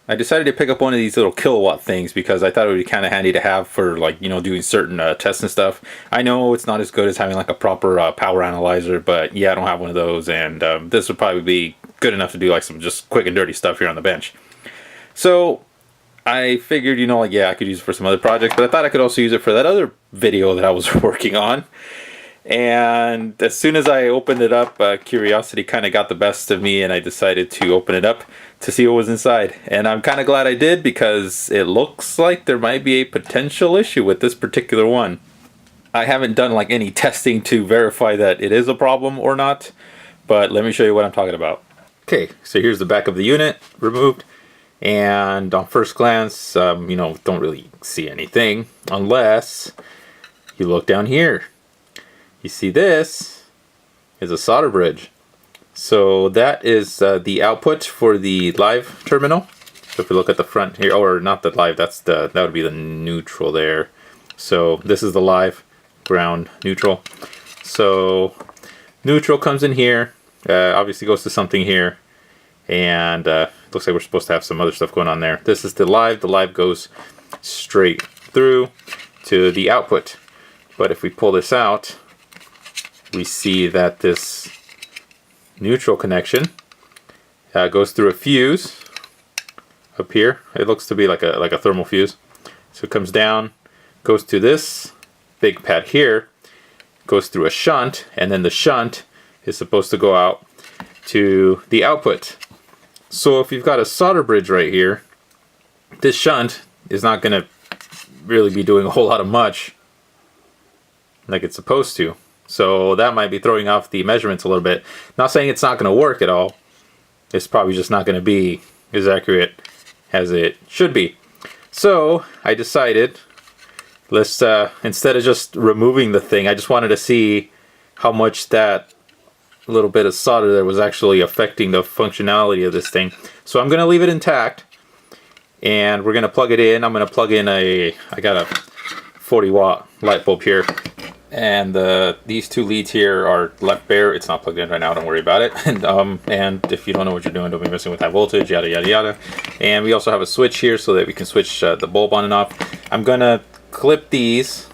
I decided to pick up one of these little kilowatt things because I thought it would be kind of handy to have for, like, you know, doing certain tests and stuff. I know it's not as good as having like a proper power analyzer, but yeah, I don't have one of those, and this would probably be good enough to do like some just quick and dirty stuff here on the bench. So I figured, you know, like, yeah, I could use it for some other projects, but I thought I could also use it for that other video that I was working on. And as soon as I opened it up, curiosity kind of got the best of me, and I decided to open it up to see what was inside. And I'm kind of glad I did, because it looks like there might be a potential issue with this particular one. I haven't done like any testing to verify that it is a problem or not, but let me show you what I'm talking about. Okay, so here's the back of the unit removed, and on first glance, you know, don't really see anything unless you look down here. You see, this is a solder bridge. So that is the output for the live terminal. So if we look at the front here, or not the live, that would be the neutral there. So this is the live, ground, neutral. So neutral comes in here, obviously goes to something here, and looks like we're supposed to have some other stuff going on there. This is the live. The live goes straight through to the output. But if we pull this out, we see that this neutral connection goes through a fuse up here. It looks to be like a thermal fuse. So it comes down, goes to this big pad here, goes through a shunt, and then the shunt is supposed to go out to the output. So if you've got a solder bridge right here, this shunt is not going to really be doing a whole lot of much like it's supposed to. So that might be throwing off the measurements a little bit. Not saying it's not going to work at all. It's probably just not going to be as accurate as it should be. So I decided, let's instead of just removing the thing, I just wanted to see how much that little bit of solder there was actually affecting the functionality of this thing. So I'm going to leave it intact, and we're going to plug it in. I'm going to plug in I got a 40-watt light bulb here. And these two leads here are left bare. It's not plugged in right now. Don't worry about it. And if you don't know what you're doing, don't be messing with high voltage, yada, yada, yada. And we also have a switch here so that we can switch the bulb on and off. I'm going to clip these.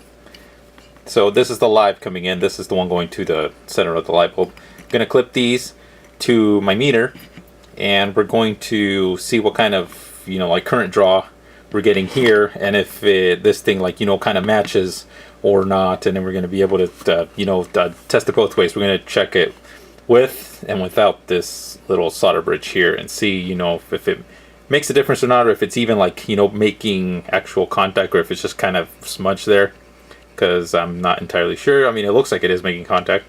So this is the live coming in. This is the one going to the center of the light bulb. I'm going to clip these to my meter. And we're going to see what kind of, you know, like current draw we're getting here. And if this thing, like, you know, kind of matches or not, and then we're going to be able to you know, test it both ways. We're going to check it with and without this little solder bridge here and see, you know, if it makes a difference or not, or if it's even, like, you know, making actual contact, or if it's just kind of smudged there, because I'm not entirely sure. I mean, it looks like it is making contact,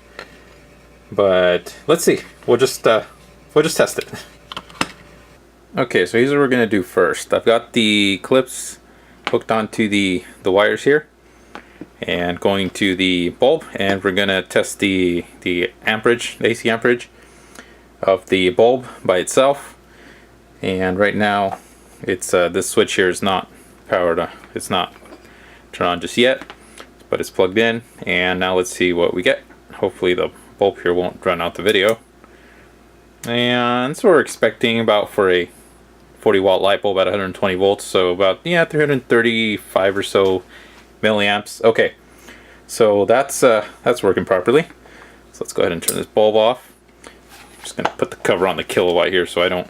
but let's see. We'll just test it. Okay, so here's what we're going to do first. I've got the clips hooked onto the wires here, and going to the bulb, and we're gonna test the amperage, the AC amperage of the bulb by itself. And right now, it's this switch here is not powered. It's not turned on just yet, but it's plugged in. And now let's see what we get. Hopefully the bulb here won't drown out the video. And so we're expecting about, for a 40-watt light bulb, at 120 volts, so about, yeah, 335 or so milliamps. Okay, so that's working properly. So let's go ahead and turn this bulb off. I'm just gonna put the cover on the kilowatt here so I don't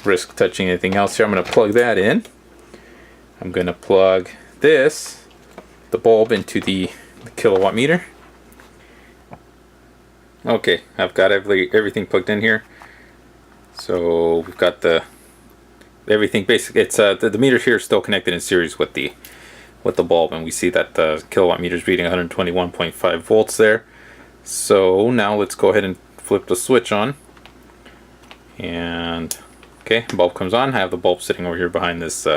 risk touching anything else here. I'm gonna plug that in. I'm gonna plug the bulb into the kilowatt meter. Okay, I've got everything plugged in here. So we've got everything basically. It's the meter here is still connected in series with the bulb, and we see that the kilowatt meter is reading 121.5 volts there. So now let's go ahead and flip the switch on, and okay, bulb comes on. I have the bulb sitting over here behind this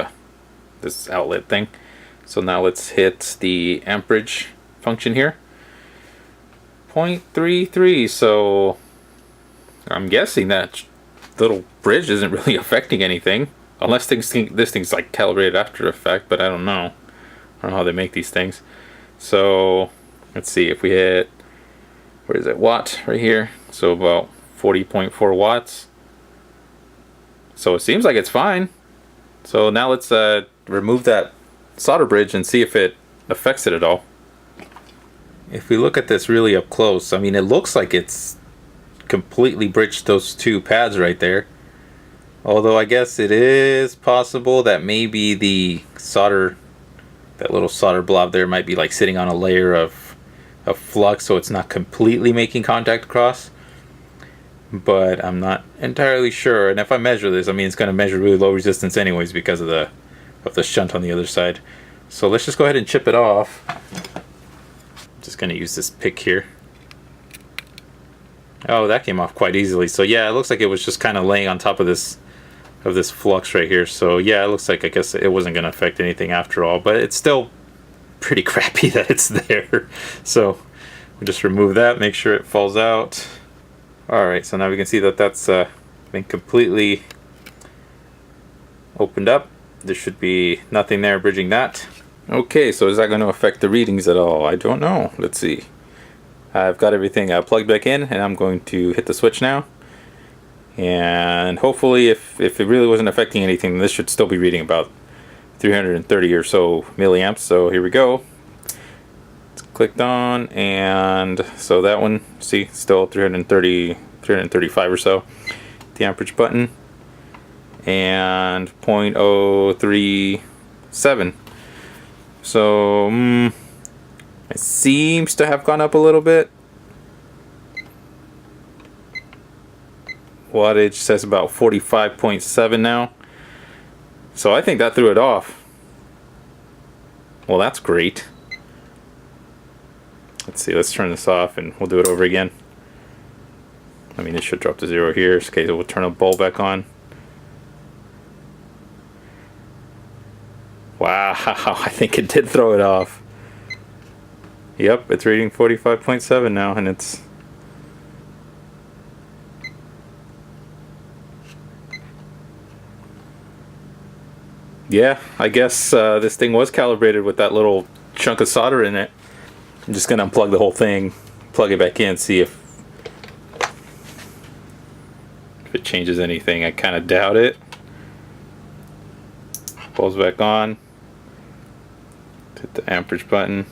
this outlet thing. So now let's hit the amperage function here, 0.33. So I'm guessing that little bridge isn't really affecting anything, unless this thing's like calibrated after effect, but I don't know. I don't know how they make these things. So let's see if we hit, where is it, watt right here, so about 40.4 watts. So it seems like it's fine. So now let's remove that solder bridge and see if it affects it at all. If we look at this really up close, I mean, it looks like it's completely bridged those two pads right there. Although I guess it is possible that maybe the solder, that little solder blob there, might be like sitting on a layer of flux, so it's not completely making contact across. But I'm not entirely sure. And if I measure this, I mean, it's going to measure really low resistance anyways because of the shunt on the other side. So let's just go ahead and chip it off. Just going to use this pick here. Oh, that came off quite easily. So yeah, it looks like it was just kind of laying on top of this flux right here. So yeah, it looks like, I guess it wasn't going to affect anything after all, but it's still pretty crappy that it's there. So we'll just remove that, make sure it falls out. Alright, so now we can see that that's been completely opened up. There should be nothing there bridging that. Okay, so is that going to affect the readings at all? I don't know. Let's see. I've got everything plugged back in, and I'm going to hit the switch now. And hopefully, if it really wasn't affecting anything, this should still be reading about 330 or so milliamps. So here we go. It's clicked on, and so that one, see, still 330, 335 or so. The amperage button, and 0.037. So it seems to have gone up a little bit. Wattage says about 45.7 now. So I think that threw it off. Well, that's great. Let's see, let's turn this off and we'll do it over again. I mean, it should drop to 0 here. Okay, so we'll turn the bulb back on. Wow, I think it did throw it off. Yep, it's reading 45.7 now, and it's... Yeah, I guess this thing was calibrated with that little chunk of solder in it. I'm just going to unplug the whole thing, plug it back in, see if it changes anything. I kind of doubt it. Pulls back on. Hit the amperage button.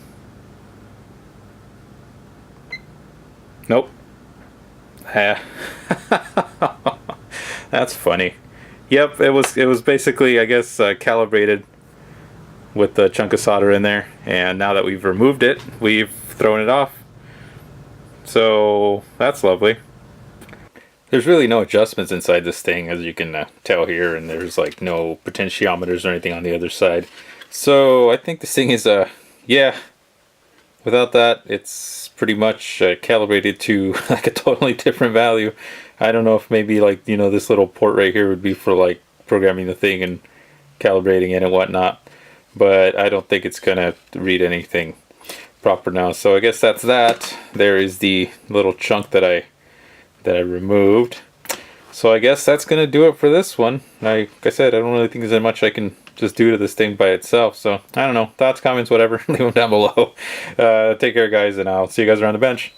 Nope. That's funny. Yep, it was basically, I guess, calibrated with the chunk of solder in there, and now that we've removed it, we've thrown it off. So that's lovely. There's really no adjustments inside this thing, as you can tell here, and there's like no potentiometers or anything on the other side. So I think this thing is yeah, without that, it's pretty much calibrated to like a totally different value. I don't know if maybe, like, you know, this little port right here would be for like programming the thing and calibrating it and whatnot, but I don't think it's gonna read anything proper now. So I guess that's that. There is the little chunk that I removed. So I guess that's gonna do it for this one. Like I said, I don't really think there's much I can just do to this thing by itself. So I don't know, thoughts, comments, whatever, leave them down below. Take care, guys, and I'll see you guys around the bench.